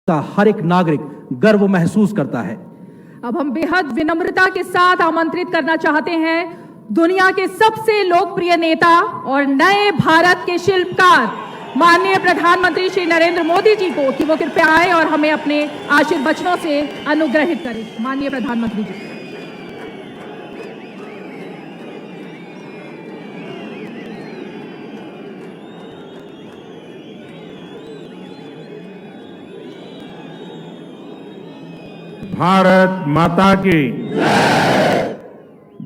का हर एक नागरिक गर्व महसूस करता है। अब हम बेहद विनम्रता के साथ आमंत्रित करना चाहते हैं दुनिया के सबसे लोकप्रिय नेता और नए भारत के शिल्पकार माननीय प्रधानमंत्री श्री नरेंद्र मोदी जी को कि वो कृपया आए और हमें अपने आशीर्वचनों से अनुग्रहित करें। माननीय प्रधानमंत्री जी। भारत माता की,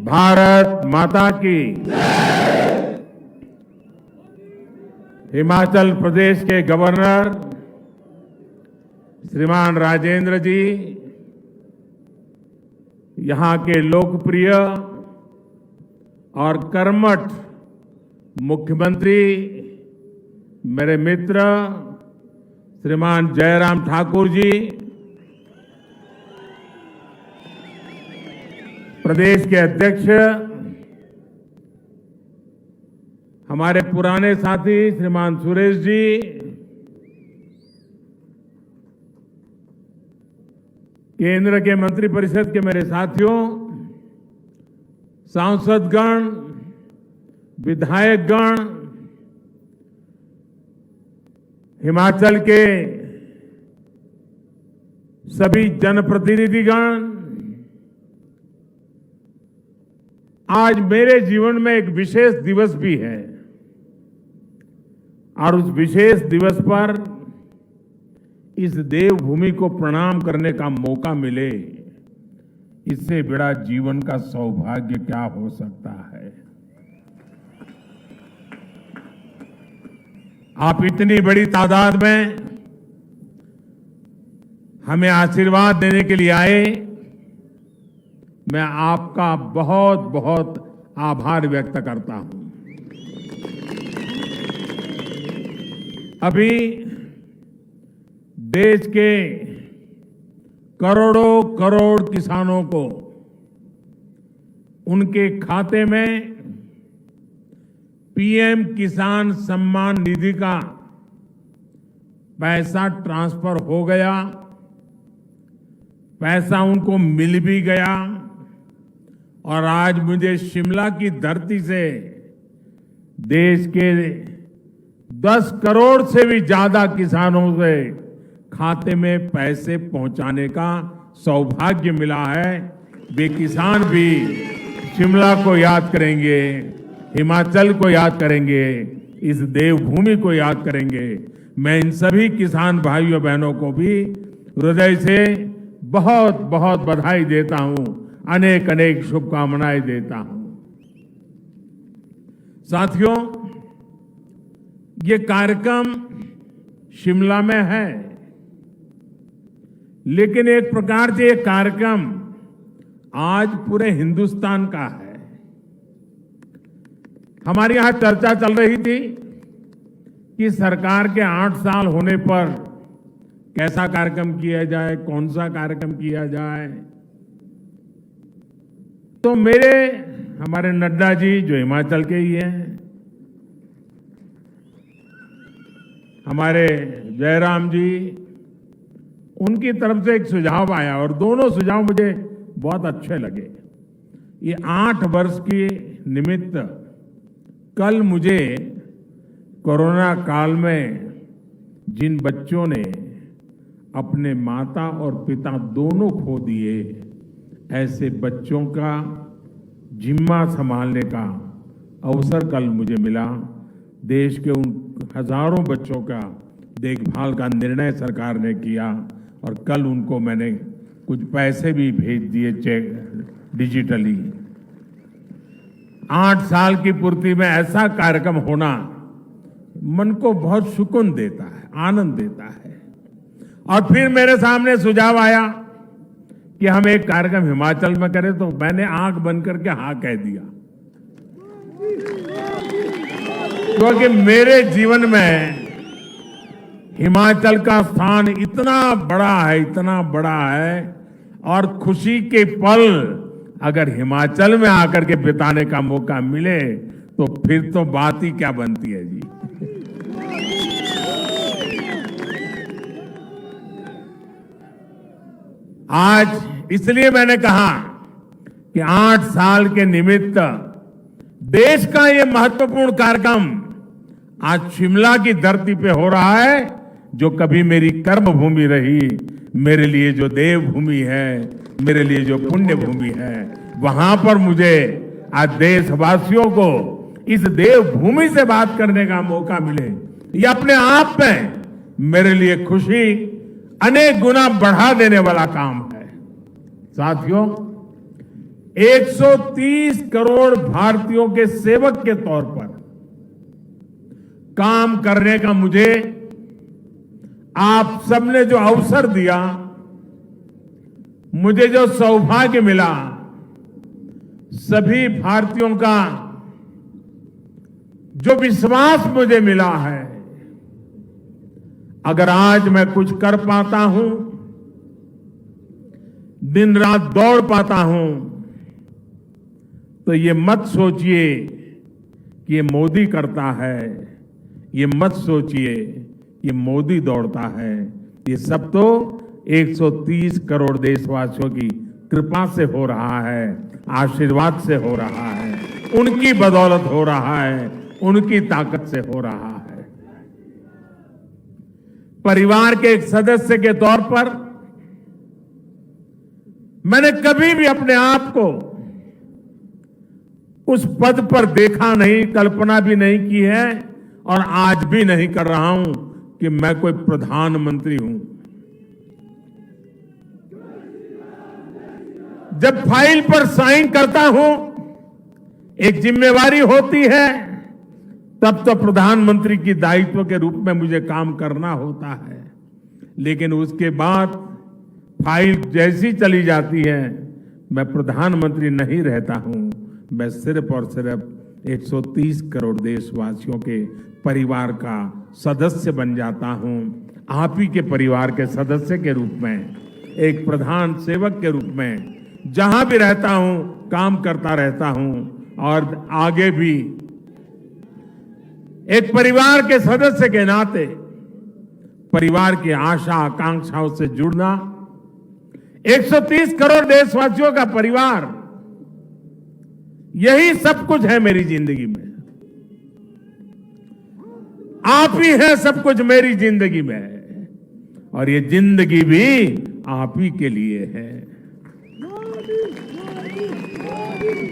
भारत माता की। हिमाचल प्रदेश के गवर्नर श्रीमान राजेंद्र जी, यहां के लोकप्रिय और कर्मठ मुख्यमंत्री मेरे मित्र श्रीमान जयराम ठाकुर जी, प्रदेश के अध्यक्ष हमारे पुराने साथी श्रीमान सुरेश जी, केंद्र के मंत्रिपरिषद के मेरे साथियों, सांसदगण, विधायकगण, हिमाचल के सभी जनप्रतिनिधिगण, आज मेरे जीवन में एक विशेष दिवस भी है और उस विशेष दिवस पर इस देवभूमि को प्रणाम करने का मौका मिले, इससे बड़ा जीवन का सौभाग्य क्या हो सकता है। आप इतनी बड़ी तादाद में हमें आशीर्वाद देने के लिए आए, मैं आपका बहुत बहुत आभार व्यक्त करता हूं। अभी देश के करोड़ों करोड़ किसानों को उनके खाते में पीएम किसान सम्मान निधि का पैसा ट्रांसफर हो गया, पैसा उनको मिल भी गया और आज मुझे शिमला की धरती से देश के 10 करोड़ से भी ज्यादा किसानों से खाते में पैसे पहुंचाने का सौभाग्य मिला है। वे किसान भी शिमला को याद करेंगे, हिमाचल को याद करेंगे, इस देवभूमि को याद करेंगे। मैं इन सभी किसान भाइयों बहनों को भी हृदय से बहुत बहुत बधाई देता हूं, अनेक अनेक शुभकामनाएं देता हूं। साथियों, ये कार्यक्रम शिमला में है, लेकिन एक प्रकार से ये कार्यक्रम आज पूरे हिंदुस्तान का है। हमारे यहां चर्चा चल रही थी कि सरकार के 8 साल होने पर कैसा कार्यक्रम किया जाए, कौन सा कार्यक्रम किया जाए। तो हमारे नड्डा जी जो हिमाचल के ही हैं, हमारे जयराम जी, उनकी तरफ से एक सुझाव आया और दोनों सुझाव मुझे बहुत अच्छे लगे। ये 8 वर्ष की निमित्त कल मुझे कोरोना काल में जिन बच्चों ने अपने माता और पिता दोनों खो दिए, ऐसे बच्चों का जिम्मा संभालने का अवसर कल मुझे मिला। देश के उन हजारों बच्चों का देखभाल का निर्णय सरकार ने किया और कल उनको मैंने कुछ पैसे भी भेज दिए चेक डिजिटली। 8 साल की पूर्ति में ऐसा कार्यक्रम होना मन को बहुत सुकून देता है, आनंद देता है। और फिर मेरे सामने सुझाव आया कि हम एक कार्यक्रम हिमाचल में करें, तो मैंने आंख बंद करके हाँ कह दिया, क्योंकि मेरे जीवन में हिमाचल का स्थान इतना बड़ा है, इतना बड़ा है, और खुशी के पल अगर हिमाचल में आकर के बिताने का मौका मिले तो फिर तो बात ही क्या बनती है। जी, आज इसलिए मैंने कहा कि 8 साल के निमित्त देश का ये महत्वपूर्ण कार्यक्रम आज शिमला की धरती पे हो रहा है, जो कभी मेरी कर्म भूमि रही, मेरे लिए जो देवभूमि है, मेरे लिए जो पुण्य भूमि है, वहां पर मुझे आज देशवासियों को इस देवभूमि से बात करने का मौका मिले, ये अपने आप में मेरे लिए खुशी अनेक गुना बढ़ा देने वाला काम है। साथियों, 130 करोड़ भारतीयों के सेवक के तौर पर काम करने का मुझे आप सबने जो अवसर दिया, मुझे जो सौभाग्य मिला, सभी भारतीयों का जो विश्वास मुझे मिला है, अगर आज मैं कुछ कर पाता हूं, दिन रात दौड़ पाता हूं, तो ये मत सोचिए कि ये मोदी करता है, ये मत सोचिए ये मोदी दौड़ता है। ये सब तो 130 करोड़ देशवासियों की कृपा से हो रहा है, आशीर्वाद से हो रहा है, उनकी बदौलत हो रहा है, उनकी ताकत से हो रहा है। परिवार के एक सदस्य के तौर पर मैंने कभी भी अपने आप को उस पद पर देखा नहीं, कल्पना भी नहीं की है, और आज भी नहीं कर रहा हूं कि मैं कोई प्रधानमंत्री हूं। जब फाइल पर साइन करता हूं, एक जिम्मेवारी होती है, तब तो प्रधानमंत्री की दायित्व के रूप में मुझे काम करना होता है। लेकिन उसके बाद फाइल जैसी चली जाती है, मैं प्रधानमंत्री नहीं रहता हूं, मैं सिर्फ और सिर्फ 130 करोड़ देशवासियों के परिवार का सदस्य बन जाता हूं। आप ही के परिवार के सदस्य के रूप में, एक प्रधान सेवक के रूप में जहां भी रहता हूं काम करता रहता हूं, और आगे भी एक परिवार के सदस्य के नाते परिवार की आशा आकांक्षाओं से जुड़ना, 130 करोड़ देशवासियों का परिवार, यही सब कुछ है मेरी जिंदगी में। आप ही है सब कुछ मेरी जिंदगी में, और ये जिंदगी भी आप ही के लिए है।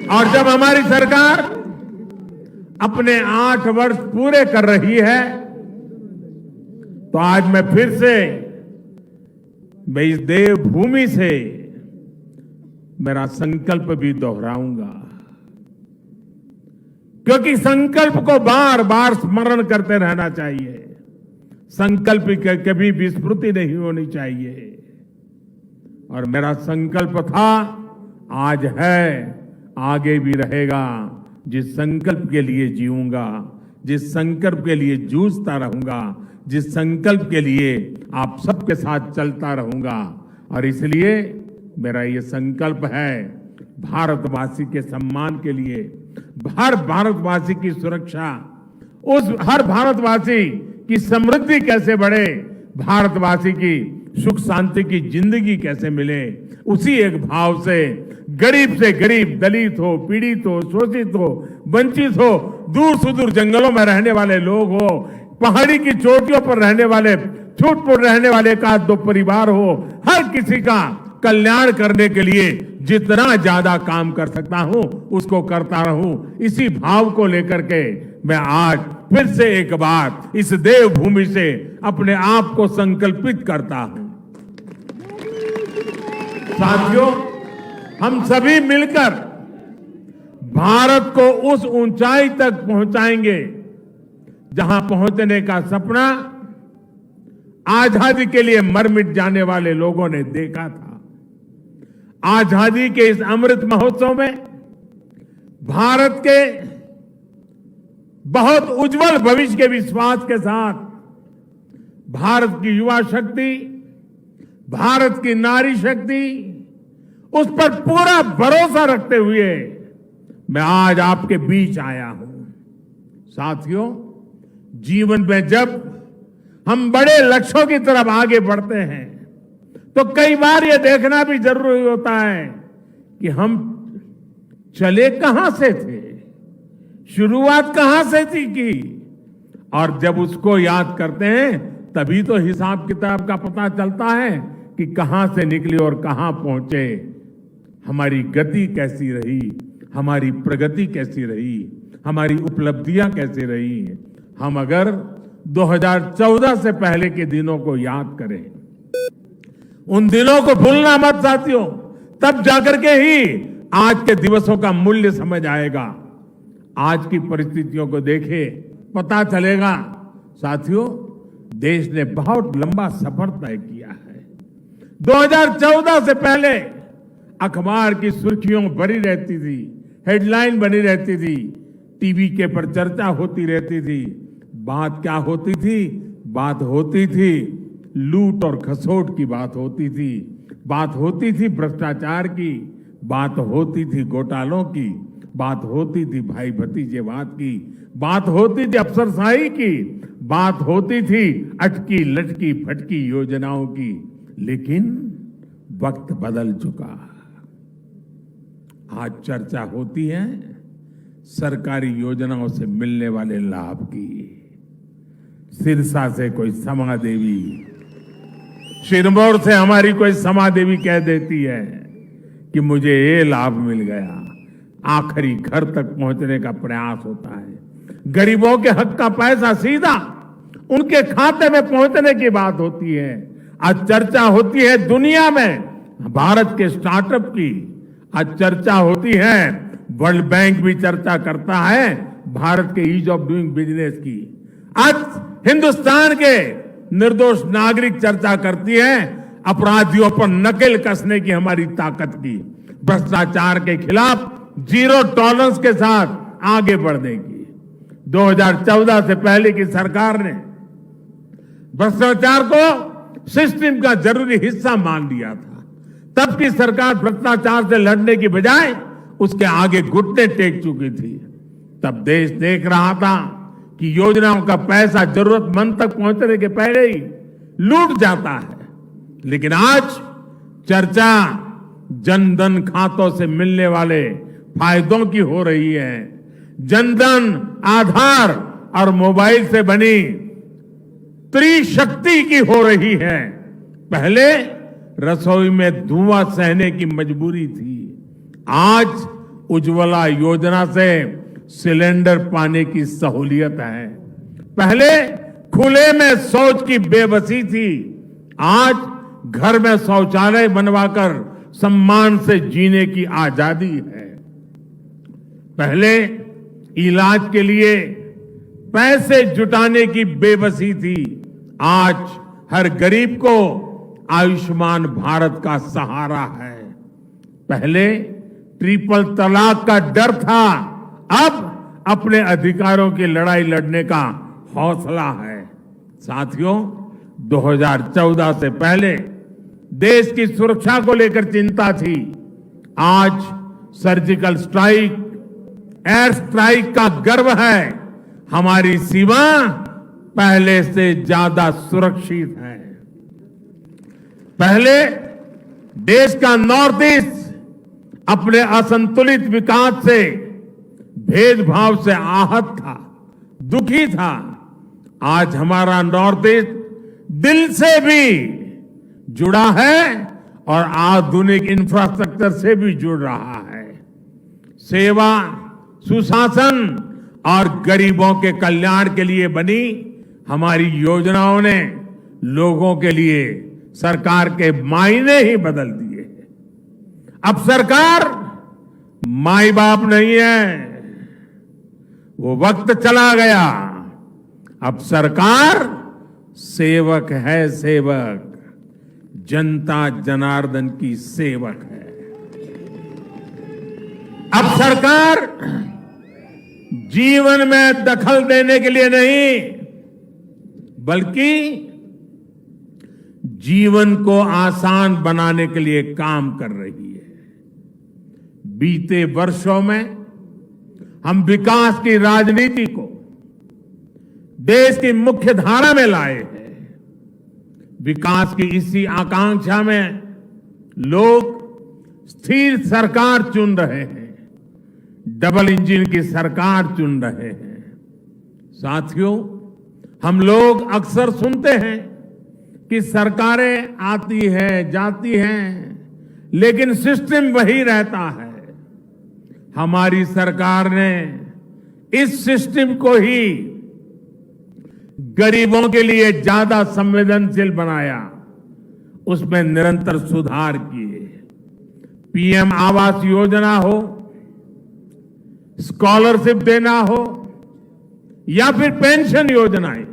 और जब हमारी सरकार अपने 8 वर्ष पूरे कर रही है, तो आज मैं फिर से मैं इस देवभूमि से मेरा संकल्प भी दोहराऊंगा, क्योंकि संकल्प को बार बार स्मरण करते रहना चाहिए। संकल्प की कभी विस्मृति नहीं होनी चाहिए। और मेरा संकल्प था, आज है, आगे भी रहेगा। जिस संकल्प के लिए जीऊंगा, जिस संकल्प के लिए जूझता रहूंगा, जिस संकल्प के लिए आप सबके साथ चलता रहूंगा। और इसलिए मेरा ये संकल्प है, भारतवासी के सम्मान के लिए, हर भारतवासी की सुरक्षा, उस हर भारतवासी की समृद्धि कैसे बढ़े, भारतवासी की सुख शांति की जिंदगी कैसे मिले, उसी एक भाव से गरीब, दलित हो, पीड़ित हो, शोषित हो, वंचित हो, दूर सुदूर जंगलों में रहने वाले लोग हो, पहाड़ी की चोटियों पर रहने वाले, छूट-फूट रहने वाले का 2 परिवार हो, हर किसी का कल्याण करने के लिए जितना ज्यादा काम कर सकता हूं, उसको करता रहूं। इसी भाव को लेकर के मैं आज फिर से एक बार इस देवभूमि से अपने आप को संकल्पित करता हूं। साथियों, हम सभी मिलकर भारत को उस ऊंचाई तक पहुंचाएंगे जहां पहुंचने का सपना आजादी के लिए मर मिट जाने वाले लोगों ने देखा था। आजादी के इस अमृत महोत्सव में भारत के बहुत उज्जवल भविष्य के विश्वास के साथ भारत की युवा शक्ति, भारत की नारी शक्ति, उस पर पूरा भरोसा रखते हुए मैं आज आपके बीच आया हूं। साथियों, जीवन में जब हम बड़े लक्ष्यों की तरफ आगे बढ़ते हैं, तो कई बार ये देखना भी जरूरी होता है कि हम चले कहां से थे, शुरुआत कहां से थी की, और जब उसको याद करते हैं तभी तो हिसाब किताब का पता चलता है कि कहां से निकले और कहां पहुंचे, हमारी गति कैसी रही, हमारी प्रगति कैसी रही, हमारी उपलब्धियां कैसी रही। हम अगर 2014 से पहले के दिनों को याद करें, उन दिनों को भूलना मत साथियों, तब जाकर के ही आज के दिवसों का मूल्य समझ आएगा। आज की परिस्थितियों को देखे पता चलेगा साथियों, देश ने बहुत लंबा सफर तय किया है। 2014 से पहले अखबार की सुर्खियों बनी रहती थी, हेडलाइन बनी रहती थी, टीवी के पर चर्चा होती रहती थी। बात क्या होती थी? बात होती थी लूट और खसोट की बात होती थी, बात होती थी भ्रष्टाचार की, बात होती थी घोटालों की, बात होती थी भाई भतीजेवाद की, बात होती थी अफसरशाही की, बात होती थी अटकी लटकी फटकी योजनाओं की। लेकिन वक्त बदल चुका। आज चर्चा होती है सरकारी योजनाओं से मिलने वाले लाभ की। सिरसा से कोई समा देवी, सिरमौर से हमारी कोई समा देवी कह देती है कि मुझे ये लाभ मिल गया। आखिरी घर तक पहुंचने का प्रयास होता है। गरीबों के हक का पैसा सीधा उनके खाते में पहुंचने की बात होती है। आज चर्चा होती है दुनिया में भारत के स्टार्टअप की, आज चर्चा होती है, वर्ल्ड बैंक भी चर्चा करता है भारत के ईज ऑफ डूइंग बिजनेस की। आज हिंदुस्तान के निर्दोष नागरिक चर्चा करती है अपराधियों पर नकेल कसने की हमारी ताकत की, भ्रष्टाचार के खिलाफ जीरो टॉलरेंस के साथ आगे बढ़ने की। 2014 से पहले की सरकार ने भ्रष्टाचार को सिस्टम का जरूरी हिस्सा मान लिया था। तब की सरकार भ्रष्टाचार से लड़ने की बजाय उसके आगे घुटने टेक चुकी थी। तब देश देख रहा था कि योजनाओं का पैसा जरूरतमंद तक पहुंचने के पहले ही लूट जाता है। लेकिन आज चर्चा जनधन खातों से मिलने वाले फायदों की हो रही है। जनधन, आधार और मोबाइल से बनी त्रिशक्ति की हो रही है। पहले रसोई में धुआं सहने की मजबूरी थी, आज उज्ज्वला योजना से सिलेंडर पाने की सहूलियत है। पहले खुले में शौच की बेबसी थी, आज घर में शौचालय बनवाकर सम्मान से जीने की आजादी है। पहले इलाज के लिए पैसे जुटाने की बेबसी थी, आज हर गरीब को आयुष्मान भारत का सहारा है। पहले ट्रिपल तलाक का डर था, अब अपने अधिकारों की लड़ाई लड़ने का हौसला है। साथियों, 2014 से पहले देश की सुरक्षा को लेकर चिंता थी, आज सर्जिकल स्ट्राइक, एयर स्ट्राइक का गर्व है। हमारी सीमा पहले से ज्यादा सुरक्षित है। पहले देश का नॉर्थ ईस्ट अपने असंतुलित विकास से, भेदभाव से आहत था, दुखी था। आज हमारा नॉर्थ ईस्ट दिल से भी जुड़ा है और आधुनिक इंफ्रास्ट्रक्चर से भी जुड़ रहा है। सेवा, सुशासन और गरीबों के कल्याण के लिए बनी हमारी योजनाओं ने लोगों के लिए सरकार के मायने ही बदल दिए। अब सरकार माई बाप नहीं है, वो वक्त चला गया। अब सरकार सेवक है, सेवक, जनता जनार्दन की सेवक है। अब सरकार जीवन में दखल देने के लिए नहीं, बल्कि जीवन को आसान बनाने के लिए काम कर रही है। बीते वर्षों में हम विकास की राजनीति को देश की मुख्य धारा में लाए हैं। विकास की इसी आकांक्षा में लोग स्थिर सरकार चुन रहे हैं, डबल इंजन की सरकार चुन रहे हैं। साथियों, हम लोग अक्सर सुनते हैं कि सरकारें आती हैं, जाती हैं, लेकिन सिस्टम वही रहता है। हमारी सरकार ने इस सिस्टम को ही गरीबों के लिए ज्यादा संवेदनशील बनाया, उसमें निरंतर सुधार किए। पीएम आवास योजना हो, स्कॉलरशिप देना हो या फिर पेंशन योजनाएं,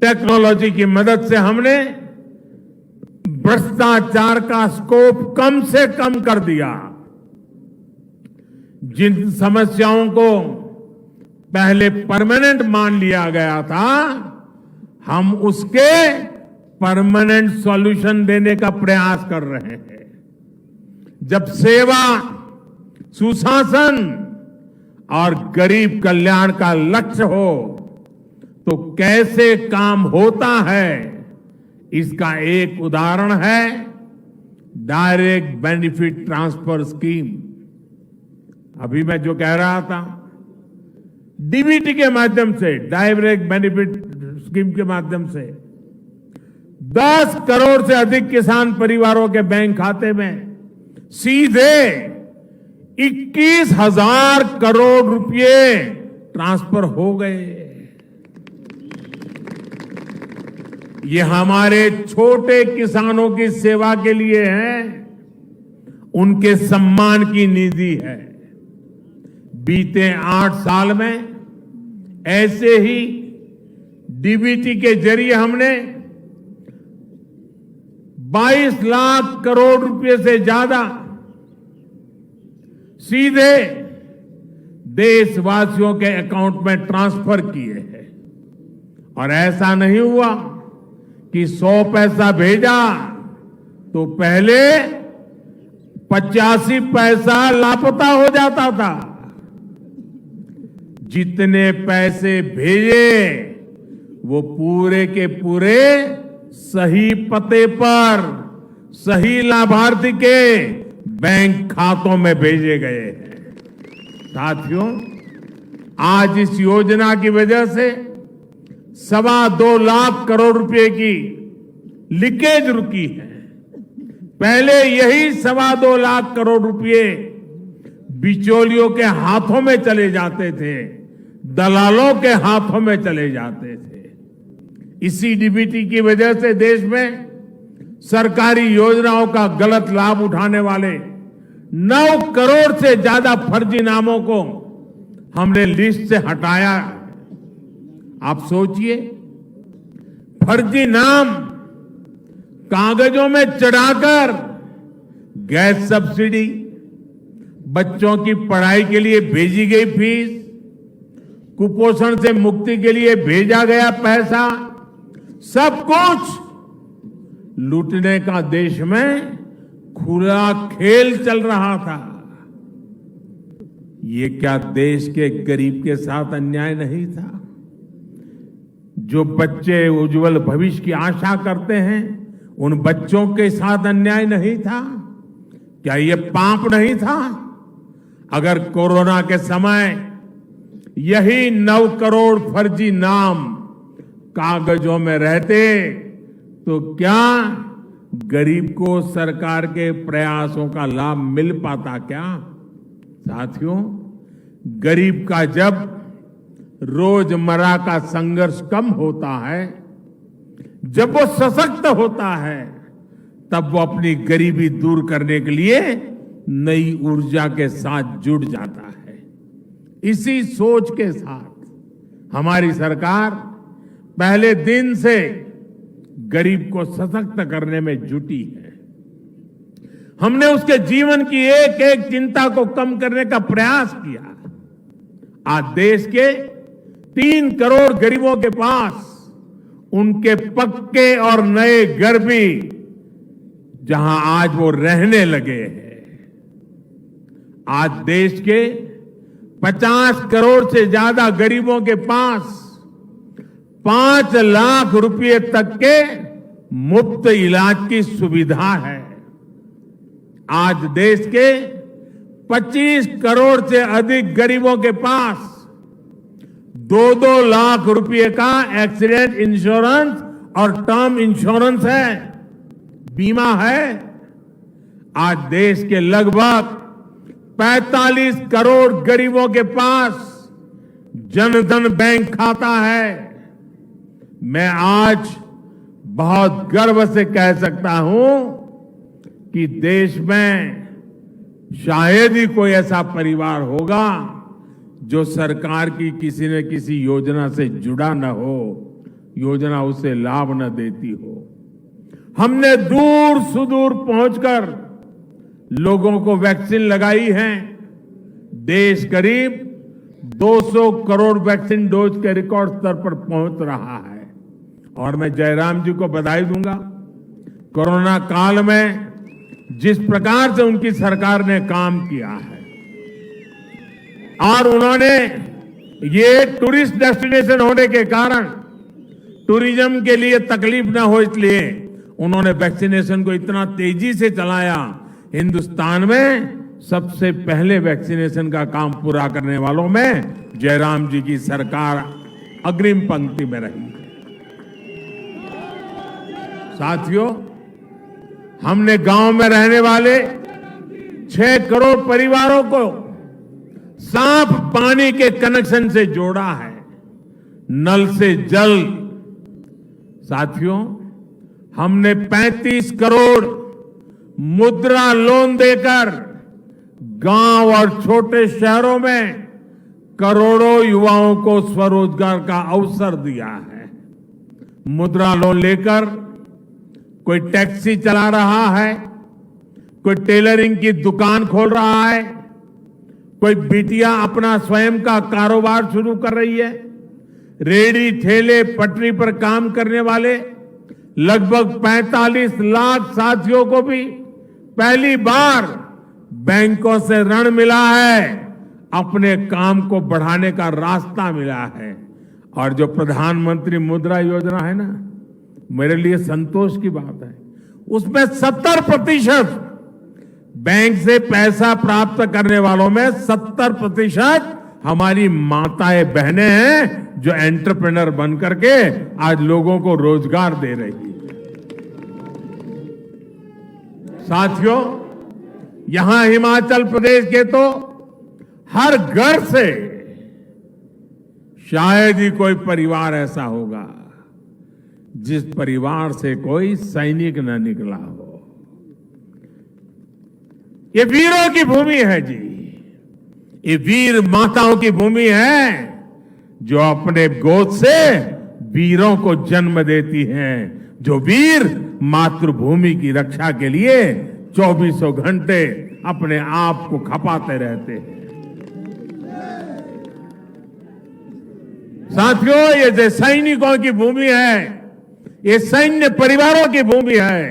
टेक्नोलॉजी की मदद से हमने भ्रष्टाचार का स्कोप कम से कम कर दिया। जिन समस्याओं को पहले परमानेंट मान लिया गया था, हम उसके परमानेंट सॉल्यूशन देने का प्रयास कर रहे हैं। जब सेवा, सुशासन और गरीब कल्याण का लक्ष्य हो तो कैसे काम होता है, इसका एक उदाहरण है डायरेक्ट बेनिफिट ट्रांसफर स्कीम। अभी मैं जो कह रहा था, डीबीटी के माध्यम से, डायरेक्ट बेनिफिट स्कीम के माध्यम से 10 करोड़ से अधिक किसान परिवारों के बैंक खाते में सीधे 21,000 करोड़ रुपए ट्रांसफर हो गए। ये हमारे छोटे किसानों की सेवा के लिए है, उनके सम्मान की निधि है। बीते 8 साल में ऐसे ही डीबीटी के जरिए हमने 22 लाख करोड़ रुपए से ज्यादा सीधे देशवासियों के अकाउंट में ट्रांसफर किए हैं। और ऐसा नहीं हुआ कि 100 पैसा भेजा तो पहले 85 पैसा लापता हो जाता था। जितने पैसे भेजे वो पूरे के पूरे सही पते पर, सही लाभार्थी के बैंक खातों में भेजे गए हैं। साथियों, आज इस योजना की वजह से 2.25 लाख करोड़ रुपए की लीकेज रुकी है। पहले यही 2.25 लाख करोड़ रुपए बिचौलियों के हाथों में चले जाते थे, दलालों के हाथों में चले जाते थे। इसी डीबीटी की वजह से देश में सरकारी योजनाओं का गलत लाभ उठाने वाले 9 करोड़ से ज्यादा फर्जी नामों को हमने लिस्ट से हटाया। आप सोचिए, फर्जी नाम कागजों में चढ़ाकर गैस सब्सिडी, बच्चों की पढ़ाई के लिए भेजी गई फीस, कुपोषण से मुक्ति के लिए भेजा गया पैसा, सब कुछ लूटने का देश में खुला खेल चल रहा था। ये क्या देश के गरीब के साथ अन्याय नहीं था? जो बच्चे उज्जवल भविष्य की आशा करते हैं, उन बच्चों के साथ अन्याय नहीं था? क्या ये पाप नहीं था? अगर कोरोना के समय यही 9 करोड़ फर्जी नाम कागजों में रहते तो क्या गरीब को सरकार के प्रयासों का लाभ मिल पाता क्या? साथियों, गरीब का जब रोजमर्रा का संघर्ष कम होता है, जब वो सशक्त होता है, तब वो अपनी गरीबी दूर करने के लिए नई ऊर्जा के साथ जुड़ जाता है। इसी सोच के साथ हमारी सरकार पहले दिन से गरीब को सशक्त करने में जुटी है। हमने उसके जीवन की एक एक चिंता को कम करने का प्रयास किया। आज देश के 3 करोड़ गरीबों के पास उनके पक्के और नए घर भी, जहां आज वो रहने लगे हैं। आज देश के 50 करोड़ से ज्यादा गरीबों के पास 5 लाख रुपए तक के मुफ्त इलाज की सुविधा है। आज देश के 25 करोड़ से अधिक गरीबों के पास 2-2 लाख रुपए का एक्सीडेंट इंश्योरेंस और टर्म इंश्योरेंस है, बीमा है। आज देश के लगभग 45 करोड़ गरीबों के पास जनधन बैंक खाता है। मैं आज बहुत गर्व से कह सकता हूं कि देश में शायद ही कोई ऐसा परिवार होगा जो सरकार की किसी न किसी योजना से जुड़ा न हो, योजना उसे लाभ न देती हो। हमने दूर सुदूर पहुंचकर लोगों को वैक्सीन लगाई है। देश करीब 200 करोड़ वैक्सीन डोज के रिकॉर्ड स्तर पर पहुंच रहा है। और मैं जयराम जी को बधाई दूंगा। कोरोना काल में जिस प्रकार से उनकी सरकार ने काम किया है और उन्होंने ये टूरिस्ट डेस्टिनेशन होने के कारण टूरिज्म के लिए तकलीफ ना हो, इसलिए उन्होंने वैक्सीनेशन को इतना तेजी से चलाया। हिंदुस्तान में सबसे पहले वैक्सीनेशन का काम पूरा करने वालों में जयराम जी की सरकार अग्रिम पंक्ति में रही। साथियों, हमने गांव में रहने वाले 6 करोड़ परिवारों को साफ पानी के कनेक्शन से जोड़ा है, नल से जल। साथियों, हमने 35 करोड़ मुद्रा लोन देकर गांव और छोटे शहरों में करोड़ों युवाओं को स्वरोजगार का अवसर दिया है। मुद्रा लोन लेकर कोई टैक्सी चला रहा है, कोई टेलरिंग की दुकान खोल रहा है, कोई बिटिया अपना स्वयं का कारोबार शुरू कर रही है। रेहड़ी ठेले पटरी पर काम करने वाले लगभग 45 लाख साथियों को भी पहली बार बैंकों से ऋण मिला है, अपने काम को बढ़ाने का रास्ता मिला है। और जो प्रधानमंत्री मुद्रा योजना है ना, मेरे लिए संतोष की बात है, उसमें 70% बैंक से पैसा प्राप्त करने वालों में 70% हमारी माताएं बहनें हैं जो एंटरप्रेन्योर बन करके आज लोगों को रोजगार दे रही है। साथियों, यहां हिमाचल प्रदेश के तो हर घर से शायद ही कोई परिवार ऐसा होगा जिस परिवार से कोई सैनिक न निकला हो। ये वीरों की भूमि है जी, ये वीर माताओं की भूमि है जो अपने गोद से वीरों को जन्म देती हैं, जो वीर मातृभूमि की रक्षा के लिए 24 घंटे अपने आप को खपाते रहते हैं। साथियों, ये जो सैनिकों की भूमि है, ये सैन्य परिवारों की भूमि है।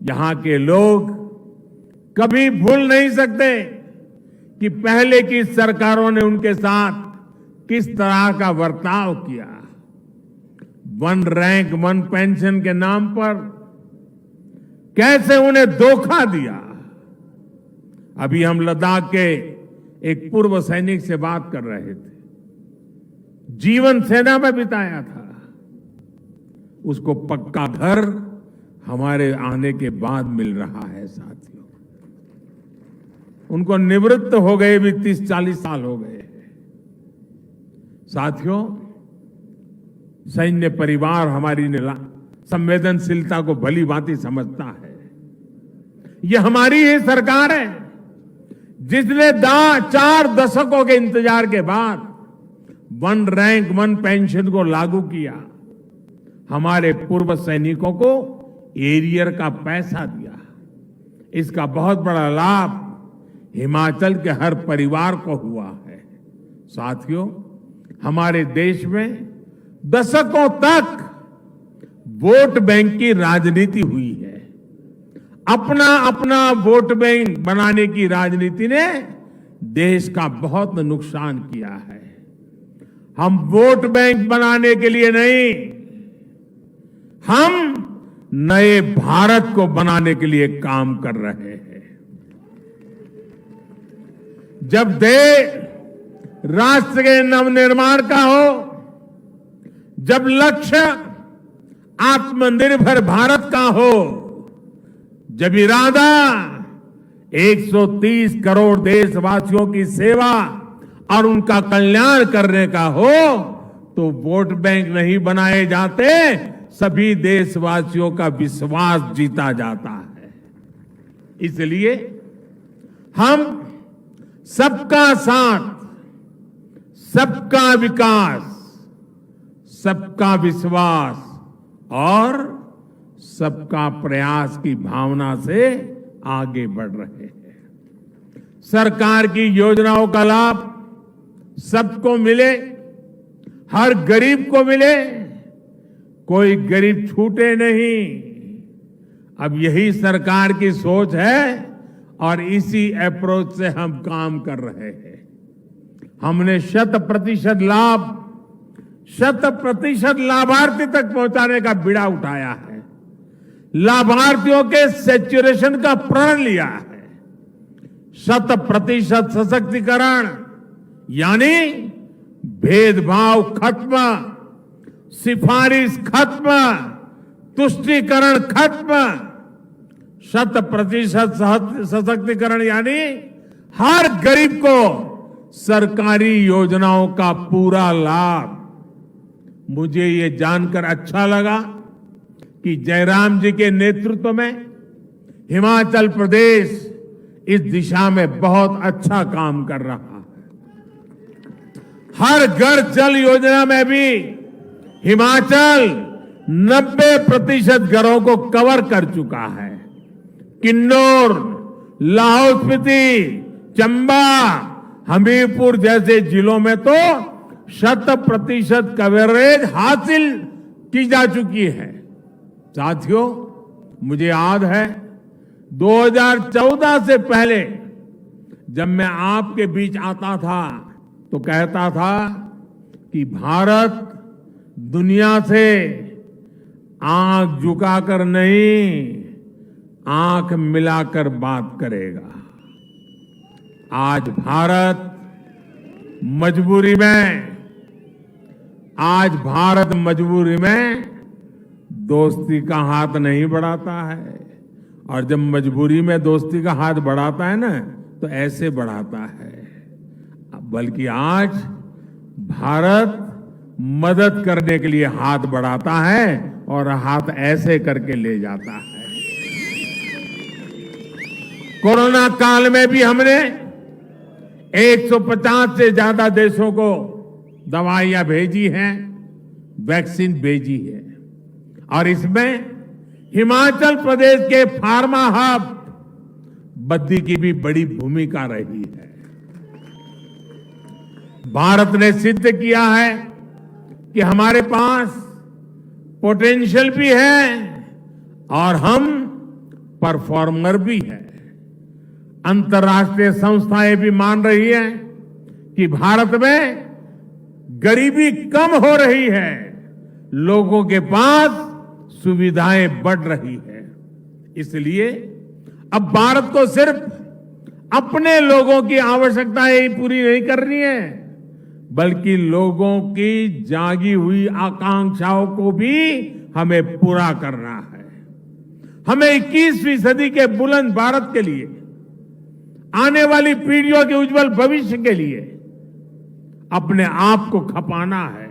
यहां के लोग कभी भूल नहीं सकते कि पहले की सरकारों ने उनके साथ किस तरह का बर्ताव किया। 1 रैंक 1 पेंशन के नाम पर कैसे उन्हें धोखा दिया। अभी हम लद्दाख के एक पूर्व सैनिक से बात कर रहे थे, जीवन सेना में बिताया था। उसको पक्का घर हमारे आने के बाद मिल रहा है। साथियों, उनको निवृत्त हो गए भी 30-40 साल हो गए। साथियों, सैन्य परिवार हमारी संवेदनशीलता को भली भांति समझता है। ये हमारी ही सरकार है जिसने 4 दशकों के इंतजार के बाद 1 रैंक 1 पेंशन को लागू किया। हमारे पूर्व सैनिकों को एरियर का पैसा दिया। इसका बहुत बड़ा लाभ हिमाचल के हर परिवार को हुआ है। साथियों, हमारे देश में दशकों तक वोट बैंक की राजनीति हुई है। अपना अपना वोट बैंक बनाने की राजनीति ने देश का बहुत नुकसान किया है। हम वोट बैंक बनाने के लिए नहीं, हम नए भारत को बनाने के लिए काम कर रहे हैं। जब देश राष्ट्र के नवनिर्माण का हो, जब लक्ष्य आत्मनिर्भर भारत का हो, जब इरादा 130 करोड़ देशवासियों की सेवा और उनका कल्याण करने का हो, तो वोट बैंक नहीं बनाए जाते, सभी देशवासियों का विश्वास जीता जाता है। इसलिए हम सबका साथ, सबका विकास, सबका विश्वास और सबका प्रयास की भावना से आगे बढ़ रहे हैं। सरकार की योजनाओं का लाभ सबको मिले, हर गरीब को मिले, कोई गरीब छूटे नहीं। अब यही सरकार की सोच है और इसी अप्रोच से हम काम कर रहे हैं। हमने 100% लाभ, 100% लाभार्थी तक पहुंचाने का बीड़ा उठाया है। लाभार्थियों के सैचुरेशन का प्रण लिया है। 100% सशक्तिकरण यानी भेदभाव खत्म, सिफारिश खत्म, तुष्टीकरण खत्म। 100% सशक्तिकरण यानी हर गरीब को सरकारी योजनाओं का पूरा लाभ। मुझे ये जानकर अच्छा लगा कि जयराम जी के नेतृत्व में हिमाचल प्रदेश इस दिशा में बहुत अच्छा काम कर रहा है। हर घर जल योजना में भी हिमाचल 90% घरों को कवर कर चुका है। किन्नौर, लाहौल स्पीति, चंबा, हमीरपुर जैसे जिलों में तो 100% कवरेज हासिल की जा चुकी है। साथियों, मुझे याद है 2014 से पहले जब मैं आपके बीच आता था तो कहता था कि भारत दुनिया से आंख झुकाकर नहीं, आंख मिलाकर बात करेगा। आज भारत मजबूरी में दोस्ती का हाथ नहीं बढ़ाता है, और जब मजबूरी में दोस्ती का हाथ बढ़ाता है ना, तो ऐसे बढ़ाता है। बल्कि आज भारत मदद करने के लिए हाथ बढ़ाता है और हाथ ऐसे करके ले जाता है। कोरोना काल में भी हमने 150 से ज्यादा देशों को दवाइयां भेजी हैं, वैक्सीन भेजी है, और इसमें हिमाचल प्रदेश के फार्मा हब बद्दी की भी बड़ी भूमिका रही है। भारत ने सिद्ध किया है कि हमारे पास पोटेंशियल भी है और हम परफॉर्मर भी है। अंतर्राष्ट्रीय संस्थाएं भी मान रही हैं कि भारत में गरीबी कम हो रही है, लोगों के पास सुविधाएं बढ़ रही है। इसलिए अब भारत को सिर्फ अपने लोगों की आवश्यकताएं ही पूरी नहीं करनी है, बल्कि लोगों की जागी हुई आकांक्षाओं को भी हमें पूरा करना है। हमें 21वीं सदी के बुलंद भारत के लिए, आने वाली पीढ़ियों के उज्जवल भविष्य के लिए अपने आप को खपाना है।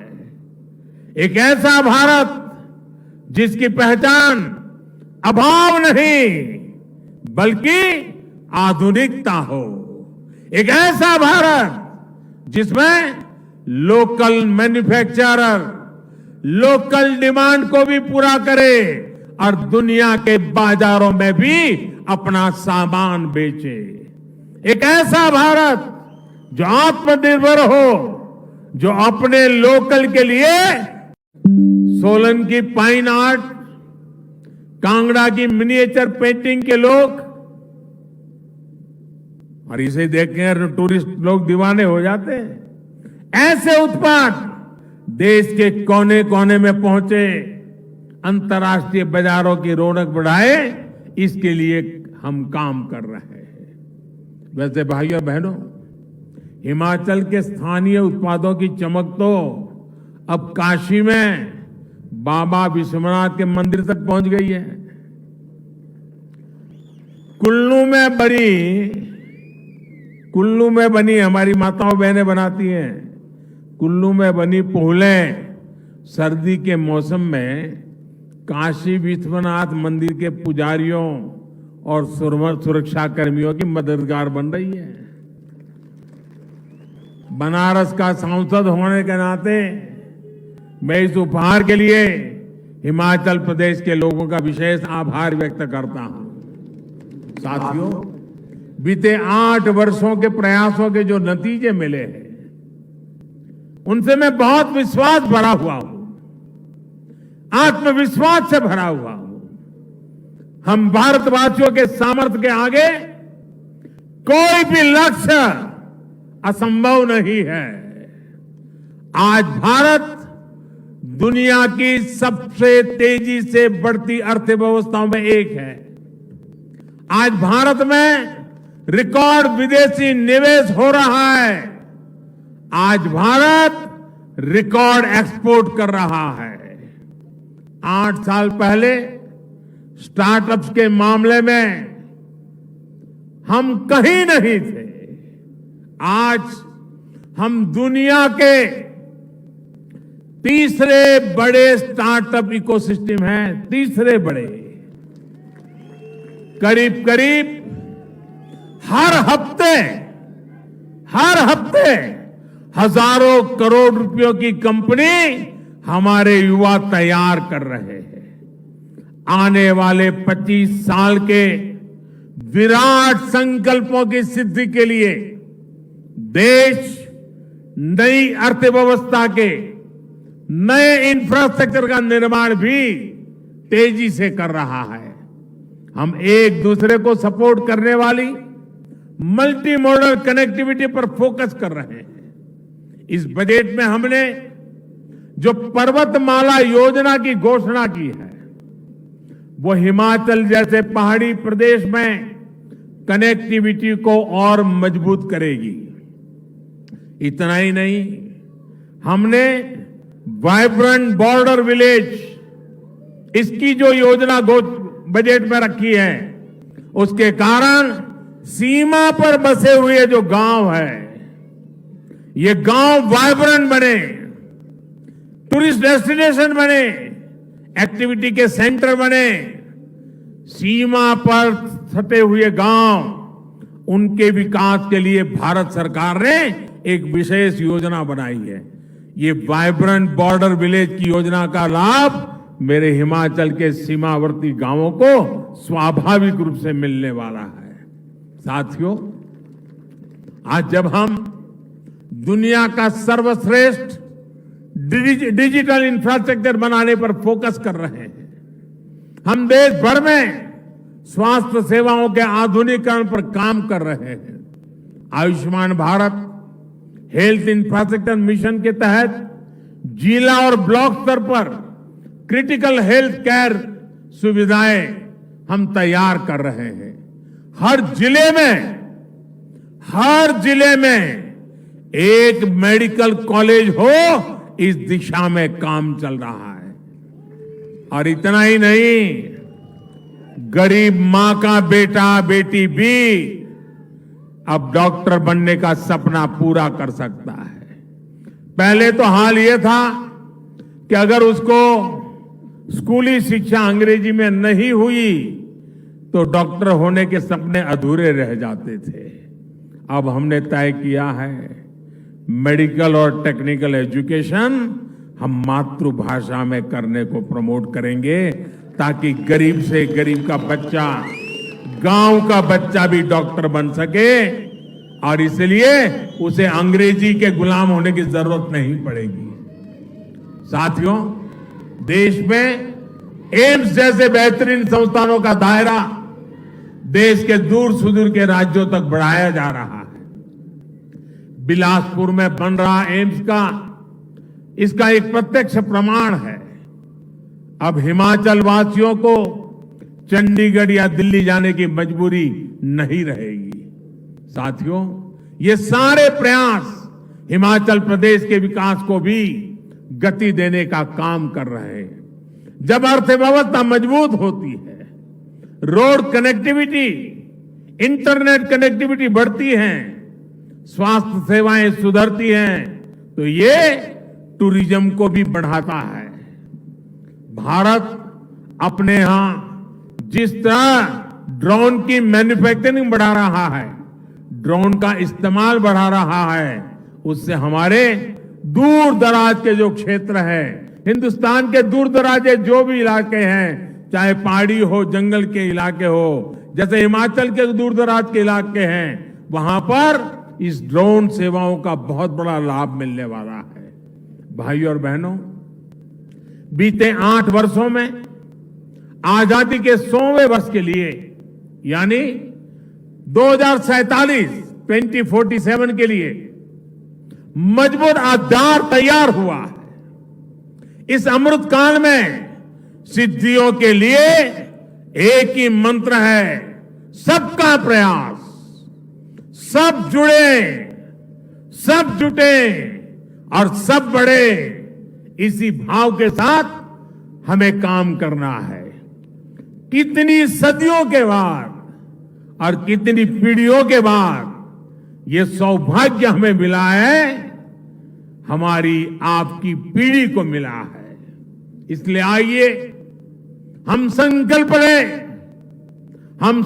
एक ऐसा भारत जिसकी पहचान अभाव नहीं बल्कि आधुनिकता हो। एक ऐसा भारत जिसमें लोकल मैन्युफैक्चरर लोकल डिमांड को भी पूरा करे और दुनिया के बाजारों में भी अपना सामान बेचे। एक ऐसा भारत जो आत्मनिर्भर हो, जो अपने लोकल के लिए सोलन की पाइन आर्ट, कांगड़ा की मिनिएचर पेंटिंग के लोग, और इसे देखकर टूरिस्ट लोग दीवाने हो जाते हैं, ऐसे उत्पाद देश के कोने कोने में पहुंचे, अंतर्राष्ट्रीय बाजारों की रौनक बढ़ाए, इसके लिए हम काम कर रहे हैं। वैसे भाइयों बहनों, हिमाचल के स्थानीय उत्पादों की चमक तो अब काशी में बाबा विश्वनाथ के मंदिर तक पहुंच गई है। कुल्लू में बनी हमारी माताओं बहनें बनाती हैं। कुल्लू में बनी पोहलें सर्दी के मौसम में काशी विश्वनाथ मंदिर के पुजारियों और सुरक्षा कर्मियों की मददगार बन रही है। बनारस का सांसद होने के नाते मैं इस उपहार के लिए हिमाचल प्रदेश के लोगों का विशेष आभार व्यक्त करता हूं। साथियों, बीते 8 वर्षों के प्रयासों के जो नतीजे मिले हैं, उनसे मैं बहुत विश्वास भरा हुआ हूं, आत्मविश्वास से भरा हुआ हूं। हम भारतवासियों के सामर्थ्य के आगे कोई भी लक्ष्य असंभव नहीं है। आज भारत दुनिया की सबसे तेजी से बढ़ती अर्थव्यवस्थाओं में एक है। आज भारत में रिकॉर्ड विदेशी निवेश हो रहा है। आज भारत रिकॉर्ड एक्सपोर्ट कर रहा है। 8 साल पहले स्टार्टअप्स के मामले में हम कहीं नहीं थे। आज हम दुनिया के तीसरे बड़े स्टार्टअप इकोसिस्टम हैं। तीसरे बड़े। करीब करीब हर हफ्ते हजारों करोड़ रुपयों की कंपनी हमारे युवा तैयार कर रहे हैं। आने वाले 25 साल के विराट संकल्पों की सिद्धि के लिए देश नई अर्थव्यवस्था के नए इंफ्रास्ट्रक्चर का निर्माण भी तेजी से कर रहा है। हम एक दूसरे को सपोर्ट करने वाली मल्टी मॉडल कनेक्टिविटी पर फोकस कर रहे हैं। इस बजट में हमने जो पर्वतमाला योजना की घोषणा की है, वो हिमाचल जैसे पहाड़ी प्रदेश में कनेक्टिविटी को और मजबूत करेगी। इतना ही नहीं, हमने वाइब्रेंट बॉर्डर विलेज, इसकी जो योजना बजट में रखी है, उसके कारण सीमा पर बसे हुए जो गांव है, ये गांव वाइब्रेंट बने, टूरिस्ट डेस्टिनेशन बने, एक्टिविटी के सेंटर बने। सीमा पर सटे हुए गांव, उनके विकास के लिए भारत सरकार ने एक विशेष योजना बनाई है। ये वाइब्रेंट बॉर्डर विलेज की योजना का लाभ मेरे हिमाचल के सीमावर्ती गांवों को स्वाभाविक रूप से मिलने वाला है। साथियों, आज जब हम दुनिया का सर्वश्रेष्ठ डिजिटल इंफ्रास्ट्रक्चर बनाने पर फोकस कर रहे हैं, हम देश भर में स्वास्थ्य सेवाओं के आधुनिकीकरण पर काम कर रहे हैं। Ayushman Bharat health infrastructure mission के तहत जिला और ब्लॉक स्तर पर क्रिटिकल हेल्थ केयर सुविधाएं हम तैयार कर रहे हैं। हर जिले में एक मेडिकल कॉलेज हो, इस दिशा में काम चल रहा है। और इतना ही नहीं, गरीब मां का बेटा बेटी भी अब डॉक्टर बनने का सपना पूरा कर सकता है। पहले तो हाल यह था कि अगर उसको स्कूली शिक्षा अंग्रेजी में नहीं हुई तो डॉक्टर होने के सपने अधूरे रह जाते थे। अब हमने तय किया है, मेडिकल और टेक्निकल एजुकेशन हम मातृभाषा में करने को प्रमोट करेंगे, ताकि गरीब से गरीब का बच्चा, गांव का बच्चा भी डॉक्टर बन सके, और इसलिए उसे अंग्रेजी के गुलाम होने की जरूरत नहीं पड़ेगी। साथियों, देश में एम्स जैसे बेहतरीन संस्थानों का दायरा देश के दूर सुदूर के राज्यों तक बढ़ाया जा रहा है। बिलासपुर में बन रहा एम्स का इसका एक प्रत्यक्ष प्रमाण है। अब हिमाचल वासियों को चंडीगढ़ या दिल्ली जाने की मजबूरी नहीं रहेगी। साथियों, ये सारे प्रयास हिमाचल प्रदेश के विकास को भी गति देने का काम कर रहे हैं। जब अर्थव्यवस्था मजबूत होती है, रोड कनेक्टिविटी, इंटरनेट कनेक्टिविटी बढ़ती है, स्वास्थ्य सेवाएं सुधरती हैं, तो ये टूरिज्म को भी बढ़ाता है। भारत अपने यहां जिस तरह ड्रोन की मैन्युफैक्चरिंग बढ़ा रहा है, ड्रोन का इस्तेमाल बढ़ा रहा है, उससे हमारे दूर दराज के जो क्षेत्र हैं, हिंदुस्तान के दूर दराज के जो भी इलाके हैं, चाहे पहाड़ी हो, जंगल के इलाके हो, जैसे हिमाचल के दूर दराज के इलाके हैं, वहां पर इस ड्रोन सेवाओं का बहुत बड़ा लाभ मिलने वाला है। भाइयों और बहनों, बीते 8 वर्षों में आजादी के 100वें वर्ष के लिए यानी 2047 के लिए मजबूत आधार तैयार हुआ है। इस अमृत काल में सिद्धियों के लिए एक ही मंत्र है, सबका प्रयास। सब जुड़े, सब जुटे और सब बढ़े, इसी भाव के साथ हमें काम करना है। कितनी सदियों के बाद और कितनी पीढ़ियों के बाद ये सौभाग्य हमें मिला है, हमारी आपकी पीढ़ी को मिला है। इसलिए आइए हम संकल्प लें, हम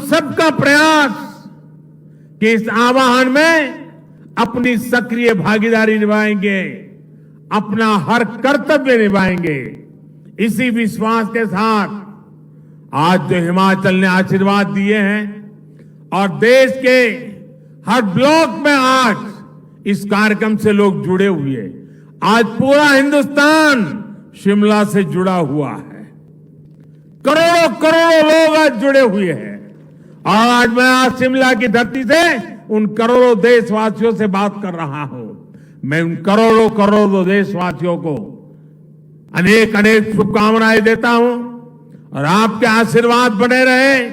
सबका प्रयास कि इस आह्वान में अपनी सक्रिय भागीदारी निभाएंगे, अपना हर कर्तव्य निभाएंगे। इसी विश्वास के साथ आज जो हिमाचल ने आशीर्वाद दिए हैं और देश के हर ब्लॉक में आज इस कार्यक्रम से लोग जुड़े हुए हैं। आज पूरा हिंदुस्तान शिमला से जुड़ा हुआ है, करोड़ों करोड़ों लोग आज जुड़े हुए हैं। और आज मैं आज शिमला की धरती से उन करोड़ों देशवासियों से बात कर रहा हूं। मैं उन करोड़ों करोड़ों देशवासियों को अनेक अनेक शुभकामनाएं देता हूं और आपके आशीर्वाद बने रहे,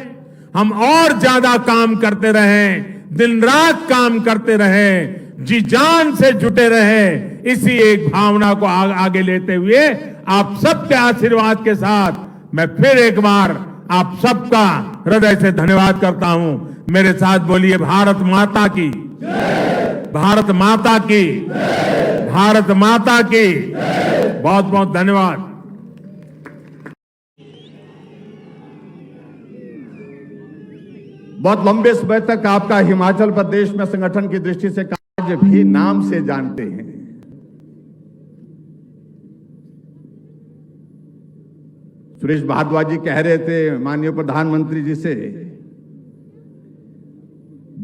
हम और ज्यादा काम करते रहें, दिन रात काम करते रहें, जी जान से जुटे रहें। इसी एक भावना को आगे लेते हुए आप सबके आशीर्वाद के साथ मैं फिर एक बार आप सबका हृदय से धन्यवाद करता हूं। मेरे साथ बोलिए, भारत माता की, भारत माता की, भारत माता की। बहुत बहुत धन्यवाद। बहुत लंबे समय तक आपका हिमाचल प्रदेश में संगठन की दृष्टि से कार्य भी नाम से जानते हैं। सुरेश भारद्वाज जी कह रहे थे माननीय प्रधानमंत्री जी से,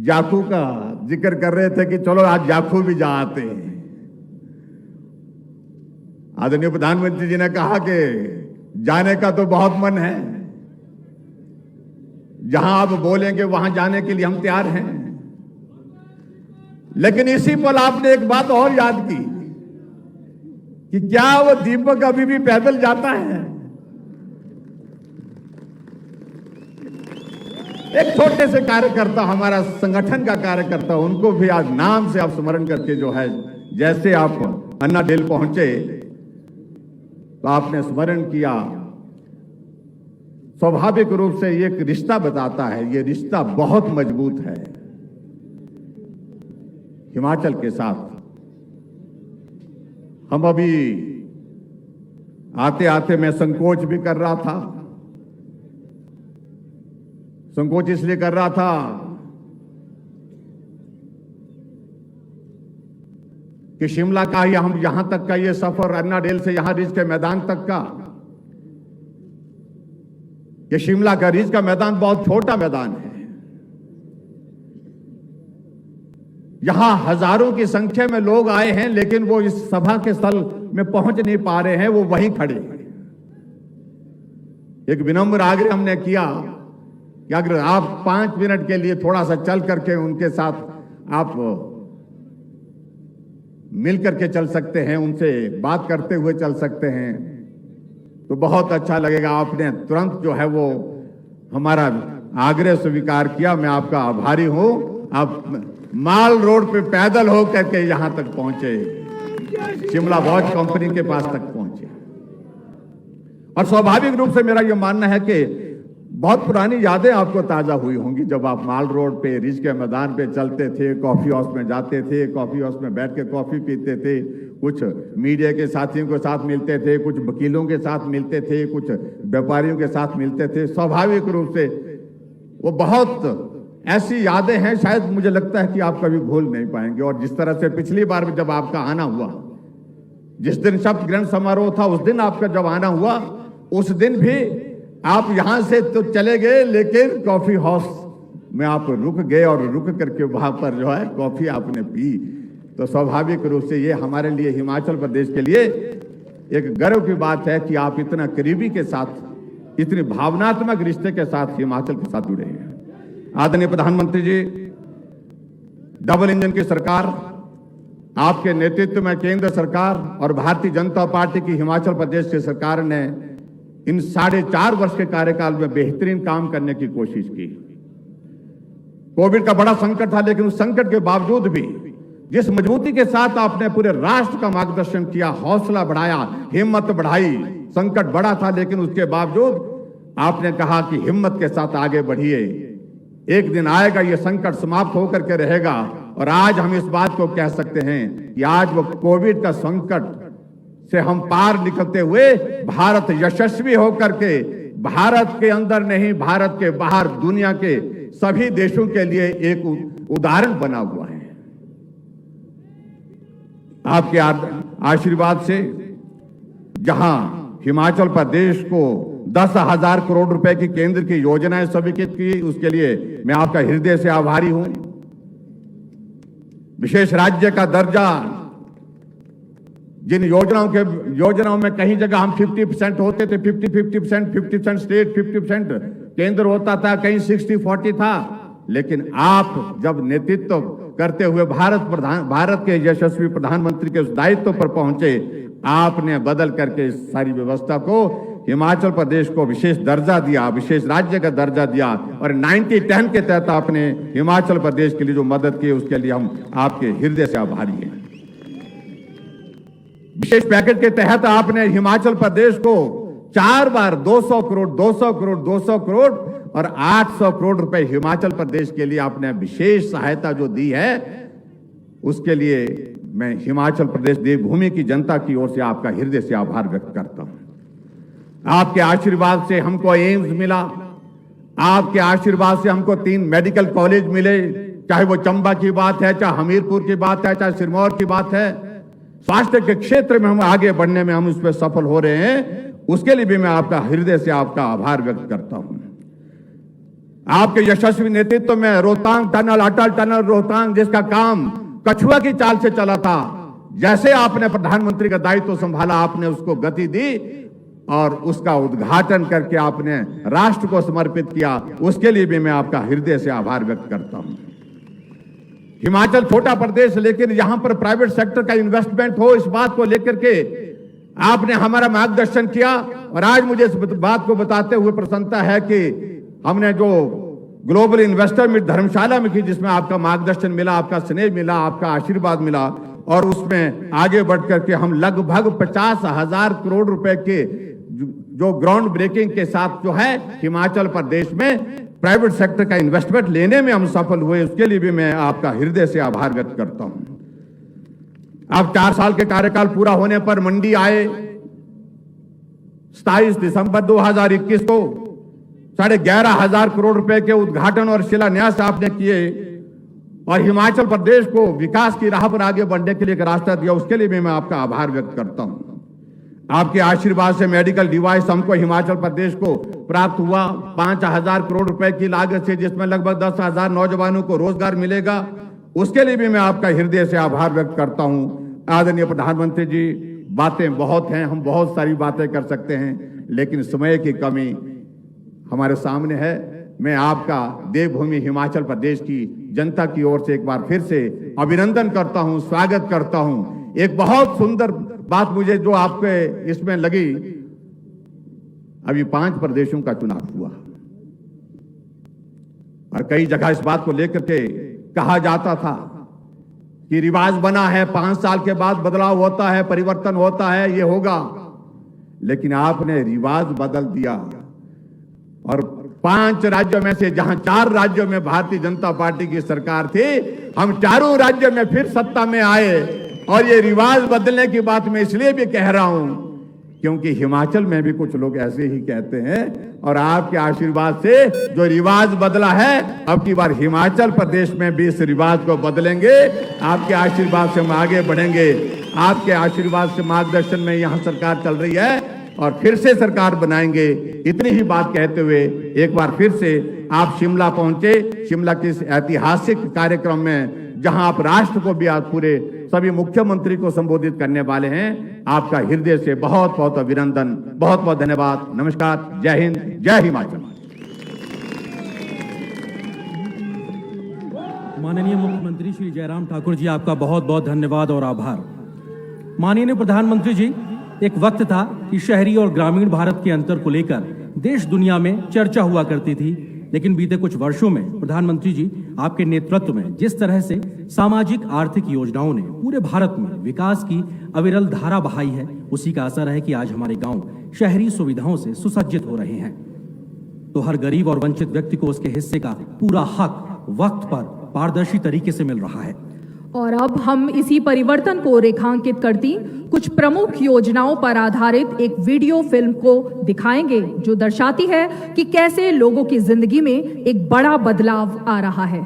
जाखू का जिक्र कर रहे थे कि चलो आज जाखू भी जा आते हैं। आदरणीय प्रधानमंत्री जी ने कहा कि जाने का तो बहुत मन है, जहां आप बोलेंगे वहां जाने के लिए हम तैयार हैं। लेकिन इसी पल आपने एक बात और याद की कि क्या वो दीपक अभी भी पैदल जाता है? एक छोटे से कार्यकर्ता, हमारा संगठन का कार्यकर्ता, उनको भी आज नाम से आप स्मरण करके जो है, जैसे आप अन्ना डेल पहुंचे तो आपने स्मरण किया, स्वाभाविक रूप से ये एक रिश्ता बताता है। ये रिश्ता बहुत मजबूत है हिमाचल के साथ। हम अभी आते आते मैं संकोच भी कर रहा था। संकोच इसलिए कर रहा था कि शिमला का ही हम यहां तक का ये सफर, अन्ना डेल से यहां रिज के मैदान तक का, ये शिमला का रिज का मैदान बहुत छोटा मैदान है। यहां हजारों की संख्या में लोग आए हैं, लेकिन वो इस सभा के स्थल में पहुंच नहीं पा रहे हैं, वो वहीं खड़े हैं। एक विनम्र आग्रह हमने किया कि अगर आप 5 मिनट के लिए थोड़ा सा चल करके उनके साथ आप मिल करके चल सकते हैं, उनसे बात करते हुए चल सकते हैं, तो बहुत अच्छा लगेगा। आपने तुरंत जो है वो हमारा आग्रह स्वीकार किया, मैं आपका आभारी हूं। आप माल रोड पे पैदल हो करके यहां तक पहुंचे, शिमला वॉच कंपनी के पास तक पहुंचे। और स्वाभाविक रूप से मेरा यह मानना है कि बहुत पुरानी यादें आपको ताजा हुई होंगी जब आप माल रोड पे रिज के मैदान पे चलते थे, कॉफी हाउस में जाते थे, कॉफी हाउस में बैठ के कॉफी पीते थे, कुछ मीडिया के साथियों के साथ मिलते थे, कुछ वकीलों के साथ मिलते थे, कुछ व्यापारियों के साथ मिलते थे। स्वाभाविक रूप से वो बहुत ऐसी यादें हैं, शायद मुझे लगता है कि आप कभी भूल नहीं पाएंगे। और जिस तरह से पिछली बार जब आपका आना हुआ, जिस दिन शपथ ग्रहण समारोह था, उस दिन आपका जब आना हुआ, उस दिन भी आप यहां से तो चले गए, लेकिन कॉफी हाउस में आप रुक गए और रुक करके वहां पर जो है कॉफी आपने पी। तो स्वाभाविक रूप से ये हमारे लिए, हिमाचल प्रदेश के लिए एक गर्व की बात है कि आप इतना करीबी के साथ, इतनी भावनात्मक रिश्ते के साथ हिमाचल के साथ जुड़े हैं। आदरणीय प्रधानमंत्री जी, डबल इंजन की सरकार, आपके नेतृत्व में केंद्र सरकार और भारतीय जनता पार्टी की हिमाचल प्रदेश की सरकार ने इन 4.5 वर्ष के कार्यकाल में बेहतरीन काम करने की कोशिश की। कोविड का बड़ा संकट था, लेकिन उस संकट के बावजूद भी जिस मजबूती के साथ आपने पूरे राष्ट्र का मार्गदर्शन किया, हौसला बढ़ाया, हिम्मत बढ़ाई, संकट बड़ा था लेकिन उसके बावजूद आपने कहा कि हिम्मत के साथ आगे बढ़िए, एक दिन आएगा ये संकट समाप्त होकर के रहेगा। और आज हम इस बात को कह सकते हैं कि आज वो कोविड का संकट से हम पार निकलते हुए भारत यशस्वी होकर के, भारत के अंदर नहीं, भारत के बाहर दुनिया के सभी देशों के लिए एक उदाहरण बना हुआ है। आपके आशीर्वाद से जहां हिमाचल प्रदेश को 10,000 करोड़ रुपए की केंद्र की योजनाएं स्वीकृत की, उसके लिए मैं आपका हृदय से आभारी हूं। विशेष राज्य का दर्जा, जिन योजनाओं में कहीं जगह हम 50% होते थे, 50% स्टेट, 50% केंद्र होता था, कहीं 60-40 था, लेकिन आप जब नेतृत्व करते हुए भारत के यशस्वी प्रधानमंत्री के उस दायित्व पर पहुंचे, आपने बदल करके इस सारी व्यवस्था को, हिमाचल प्रदेश को विशेष दर्जा दिया, विशेष राज्य का दर्जा दिया। और 90-10 के तहत आपने हिमाचल प्रदेश के लिए जो मदद की, उसके लिए हम आपके हृदय से आभारी हैं। विशेष पैकेज के तहत आपने हिमाचल प्रदेश को 4 बार 200 करोड़, 200 करोड़, 200 करोड़ और 800 करोड़ रुपए हिमाचल प्रदेश के लिए आपने विशेष सहायता जो दी है, उसके लिए मैं हिमाचल प्रदेश देवभूमि की जनता की ओर से आपका हृदय से आभार व्यक्त करता हूं। आपके आशीर्वाद से हमको एम्स मिला, आपके आशीर्वाद से हमको 3 मेडिकल कॉलेज मिले, चाहे वो चंबा की बात है, चाहे हमीरपुर की बात है, चाहे सिरमौर की बात है। स्वास्थ्य के क्षेत्र में हम आगे बढ़ने में हम उस पर सफल हो रहे हैं, उसके लिए भी मैं आपका हृदय से आपका आभार व्यक्त करता हूं। आपके यशस्वी नेतृत्व में रोहतांग टनल, अटल टनल रोहतांग, जिसका काम कछुआ की चाल से चला था, जैसे आपने प्रधानमंत्री का दायित्व संभाला, आपने उसको गति दी और उसका उद्घाटन करके आपने राष्ट्र को समर्पित किया, उसके लिए भी मैं आपका हृदय से आभार व्यक्त करता हूं। हिमाचल छोटा प्रदेश, लेकिन यहां पर प्राइवेट सेक्टर का इन्वेस्टमेंट हो, इस बात को लेकर के आपने हमारा मार्गदर्शन किया। और आज मुझे इस बात को बताते हुए प्रसन्नता है कि हमने जो ग्लोबल इन्वेस्टर मीट धर्मशाला में की, जिसमें आपका मार्गदर्शन मिला, आपका स्नेह मिला, आपका आशीर्वाद मिला, और उसमें आगे बढ़ करके हम लगभग 50,000 करोड़ रुपए के जो ग्राउंड ब्रेकिंग के साथ जो है हिमाचल प्रदेश में प्राइवेट सेक्टर का इन्वेस्टमेंट लेने में हम सफल हुए, उसके लिए भी मैं आपका हृदय से आभार व्यक्त करता हूं। अब 4 साल के कार्यकाल पूरा होने पर मंडी आए, 27 दिसंबर 2021 को 11,500 करोड़ रुपए के उद्घाटन और शिलान्यास आपने किए और हिमाचल प्रदेश को विकास की राह पर आगे बढ़ने के लिए एक रास्ता दिया, उसके लिए भी मैं आपका आभार व्यक्त करता हूं। आपके आशीर्वाद से मेडिकल डिवाइस हमको हिमाचल प्रदेश को प्राप्त हुआ 5,000 करोड़ रुपए की लागत से, जिसमें लगभग 10,000 नौजवानों को रोजगार मिलेगा, उसके लिए भी मैं आपका हृदय से आभार व्यक्त करता हूं। आदरणीय प्रधानमंत्री जी, बातें बहुत हैं, हम बहुत सारी बातें कर सकते हैं, लेकिन समय की कमी हमारे सामने है। मैं आपका देवभूमि हिमाचल प्रदेश की जनता की ओर से एक बार फिर से अभिनंदन करता हूं, स्वागत करता हूं। एक बहुत सुंदर बात मुझे जो आपके इसमें लगी, अभी 5 प्रदेशों का चुनाव हुआ और कई जगह इस बात को लेकर के कहा जाता था कि रिवाज बना है, 5 साल के बाद बदलाव होता है, परिवर्तन होता है, ये होगा। लेकिन आपने रिवाज बदल दिया और 5 राज्यों में से जहां 4 राज्यों में भारतीय जनता पार्टी की सरकार थी, हम चारों राज्यों में फिर सत्ता में आए। और ये रिवाज बदलने की बात मैं इसलिए भी कह रहा हूं क्योंकि हिमाचल में भी कुछ लोग ऐसे ही कहते हैं और आपके आशीर्वाद से जो रिवाज बदला है, अब की बार हिमाचल प्रदेश में भी इस रिवाज को बदलेंगे। आपके आशीर्वाद से हम आगे बढ़ेंगे। आपके आशीर्वाद से मार्गदर्शन में यहां सरकार चल रही है और फिर से सरकार बनाएंगे। इतनी ही बात कहते हुए एक बार फिर से आप शिमला पहुंचे। शिमला के इस ऐतिहासिक कार्यक्रम में जहां आप राष्ट्र को भी आज पूरे सभी मुख्यमंत्री को संबोधित करने वाले हैं, आपका हृदय से बहुत बहुत अभिनंदन, बहुत बहुत धन्यवाद। नमस्कार, जय हिंद, जय हिमाचल। माननीय मुख्यमंत्री श्री जयराम ठाकुर जी, आपका बहुत बहुत धन्यवाद और आभार। माननीय प्रधानमंत्री जी, एक वक्त था कि शहरी और ग्रामीण भारत के अंतर को लेकर देश दुनिया में चर्चा हुआ करती थी, लेकिन बीते कुछ वर्षों में प्रधानमंत्री जी आपके नेतृत्व में जिस तरह से सामाजिक आर्थिक योजनाओं ने पूरे भारत में विकास की अविरल धारा बहाई है, उसी का असर है कि आज हमारे गांव शहरी सुविधाओं से सुसज्जित हो रहे हैं। तो हर गरीब और वंचित व्यक्ति को उसके हिस्से का पूरा हक वक्त पर पारदर्शी तरीके से मिल रहा है। और अब हम इसी परिवर्तन को रेखांकित करती कुछ प्रमुख योजनाओं पर आधारित एक वीडियो फिल्म को दिखाएंगे, जो दर्शाती है कि कैसे लोगों की जिंदगी में एक बड़ा बदलाव आ रहा है।